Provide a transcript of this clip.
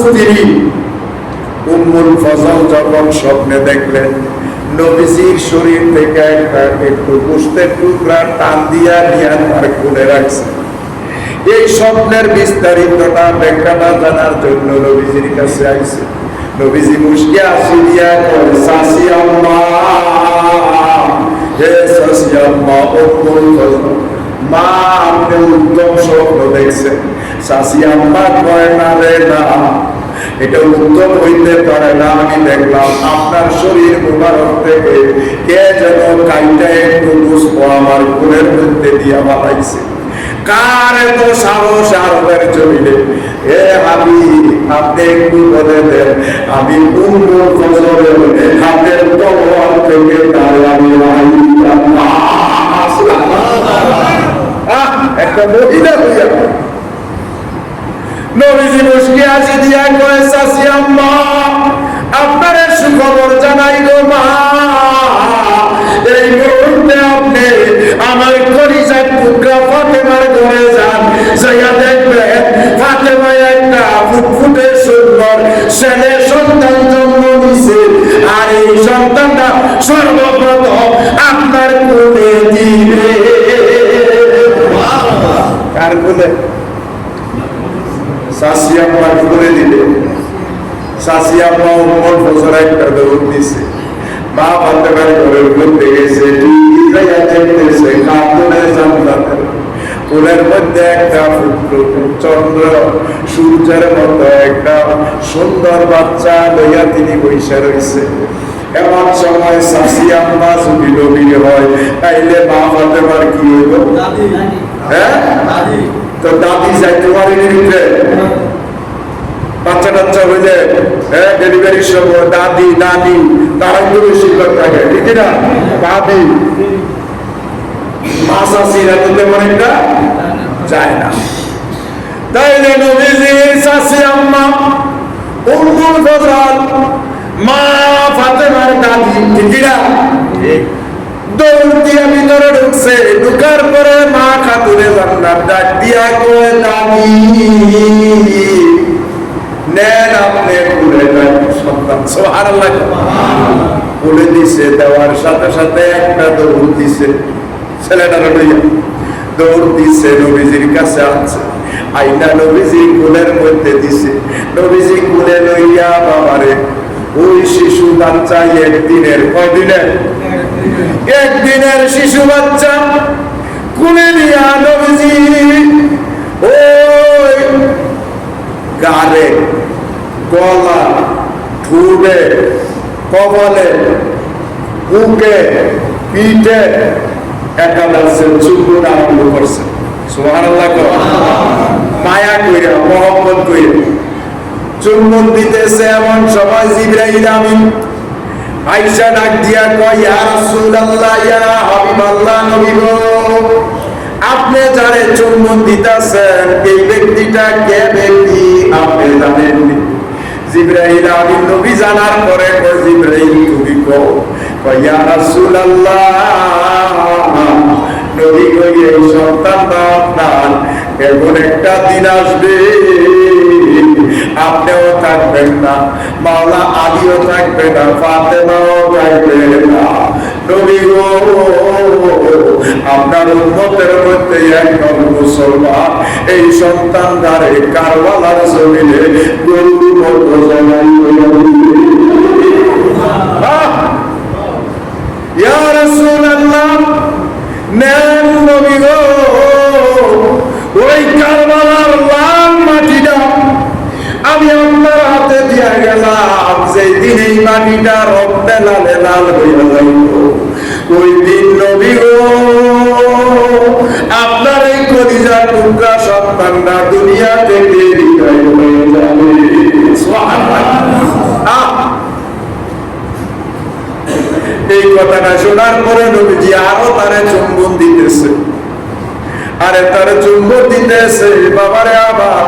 স্ত্রী উম্মুল ফজল যখন স্বপ্নে দেখলেন নবীজির শরীর থেকে একটু গোশতের টুকরা টান দিয়া নিয়ে তার কোলে রাখছে। এই স্বপ্নের বিস্তারিতটা ব্যাখ্যাটা জানার জন্য নবীজির কাছে আইছে। নবীজি মুশকে আসি দিয়া কয়, সাসি আম্মা, হে সাসি আম্মা, উম্মুল ফজল, মা আপনি উত্তম স্বপ্ন দেখছেন। সাসি আম্মা কয়, না রে না, এটা উত্তম হইতে পারে না। আমি দেখলাম আপনার শরীর মুবারক থেকে কে যেন কাইটা একটু গোশত আমার কোলের মধ্যে দিয়া বানাইছে। কার এত সাহস আরবের জমিনে? হে হাবিব, আপনি একটু বলে দেন, আমি উম্মুল ফজলের হাতের তলোয়ার থেকে তার আমি একটা মহিলা হইয়া নবীজি মুশকি আসি দিয়া কয়, সাসি আম্মা, আপনার সুখবর জানাই গো মা। এই মুহূর্তে আপনি আমার কলিজার টুকরা ফাতেমার ঘরে যান, যাইয়া দেখবেন ফাতেমা একটা ফুটফুটে সুন্দর ছেলে সন্তান জন্ম দিছে, আর এই সন্তানটা সর্বপ্রথম আপনার কোলে দিবে। কার কোলে? সাসি আম্মা কোলে দিবে। সাসি আম্মা উম্মুল ফজল একটা দৌড় দিছে, মা ফাতেমার ঘরের মধ্যে গেছে, যাইয়া দেখতেছে খাতুনে জান্নাতের কোলের মধ্যে একটা চন্দ্র সূর্যের মতো একটা সুন্দর বাচ্চা লইয়া তিনি বইসা রয়েছে। এমন সময় সাসি আম্মা যদি নবী হয়, তাইলে মা ফাতেমার কি হইব? হ্যাঁ, তো দাদি যাইতে পারেনি নিতে বাচ্চা টাচ্চা হইলে, হ্যাঁ, ডেলিভারির সময় দাদি দাদি তারা একটু বেশি থাকে, ঠিক না? দাদি মা শাশিরা তো তেমন একটা যায় না। তাইলে নবীজির শাশি আম্মা উম্মুল ফজল মা ফাতেমার দাদি, ঠিক না? দৌড় দিয়ে ভিতরে ঢুকছে। ঢুকার পরে মা খাতুনে জান্নাত ডাক দিয়া কয়, দাদি নেন আপনি কোলে সন্তান। সুবহানাল্লাহ। কোলে দিছে, দেওয়ার সাথে সাথে একটা দৌড় দিছে, ছেলেটার লইয়া দৌড় দিছে নবীজির কাছে আনছে, আইনা নবীজি কোলের মধ্যে দিছে। নবীজি কোলে লইয়া বাবারে ওই শিশু বাচ্চা একদিনের, কয়দিনের? একদিনের শিশু বাচ্চা কোলে নিয়া নবীজি ওই গালে, গলা, ঠোঁটে, কপালে, বুকে, পিঠে একাদশের চুম্বন আরম্ভ করছে। সুবহানাল্লাহ। মায়া কইরা, মহব্বত কইরা চুম্বন দিতেছে। এমন সময় জিবরাইল আমিন আয়েশা ডাক দিয়া কয়, ইয়া রাসূলুল্লাহ, ইয়া হাবিবাল্লাহ, নবী গো, আপনি যারে চুম্বন দিতেছেন এই ব্যক্তিটা কে ব্যক্তি আপনি জানেন? জিবরাইল আমিন নবী জানার পরে কয়, জিবরাইল তুমি কও। কয়, ইয়া রাসূলুল্লাহ, নবী গো, এই সন্তানটা আপনার, এমন একটা দিন আসবে আপনিও থাকবেন না, মাওলা আলীও থাকবে না, ফাতেমাও থাকবে না। নবী গো, আপনার উম্মতের মধ্যে একজন মুসলমান এই সন্তান দ্বারে কারবালার জমিনে গরুর মতো জবাই করে দিবে। ইয়া রাসূলুল্লাহ, নেন নবী গো, ওই কারবালার লাল মাটিটা আমি আপনার হাতে দিয়া গেলাম। যেই দিন এই মাটিটা রক্তে লালে লাল হইয়া যাইব, ওই দিন নবী গো আপনার এই কলিজার টুকরা সন্তানরা দুনিয়া থেকে বিদায় হয়ে যাবে। এই কথাটা শোনার পরে নবীজি আরো তারে চুম্বন দিতেছে, আরে তারে চুম্বন দিতেছে। বাবারে আবার